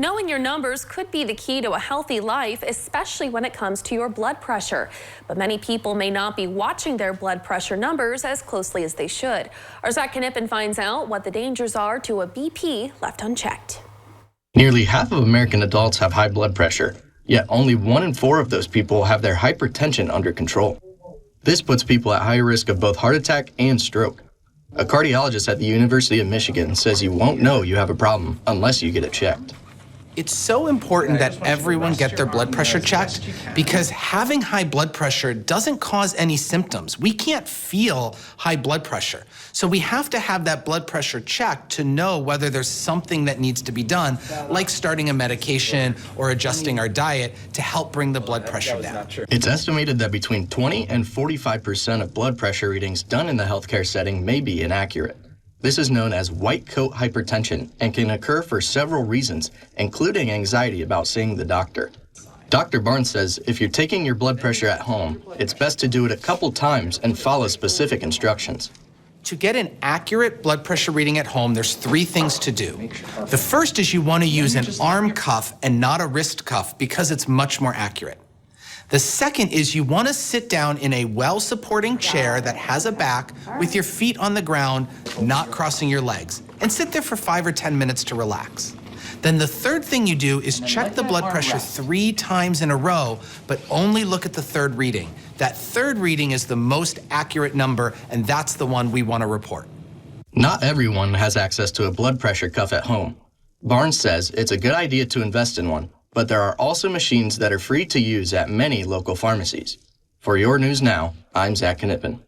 Knowing your numbers could be the key to a healthy life, especially when it comes to your blood pressure. But many people may not be watching their blood pressure numbers as closely as they should. Our Zach Knippen finds out what the dangers are to a BP left unchecked. Nearly half of American adults have high blood pressure, yet only 1 in 4 of those people have their hypertension under control. This puts people at higher risk of both heart attack and stroke. A cardiologist at the University of Michigan says you won't know you have a problem unless you get it checked. It's so important that everyone get their blood pressure checked because having high blood pressure doesn't cause any symptoms. We can't feel high blood pressure. So we have to have that blood pressure checked to know whether there's something that needs to be done, like starting a medication or adjusting our diet to help bring the blood pressure down. It's estimated that between 20 and 45% of blood pressure readings done in the healthcare setting may be inaccurate. This is known as white coat hypertension and can occur for several reasons, including anxiety about seeing the doctor. Dr. Barnes says if you're taking your blood pressure at home, it's best to do it a couple times and follow specific instructions. To get an accurate blood pressure reading at home, there's 3 things to do. The first is you want to use an arm cuff and not a wrist cuff because it's much more accurate. The second is you want to sit down in a well-supporting chair that has a back with your feet on the ground, not crossing your legs, and sit there for 5 or 10 minutes to relax. Then the third thing you do is check the blood pressure 3 times in a row, but only look at the third reading. That third reading is the most accurate number, and that's the one we want to report. Not everyone has access to a blood pressure cuff at home. Barnes says it's a good idea to invest in one, but there are also machines that are free to use at many local pharmacies. For Your News Now, I'm Zach Knippen.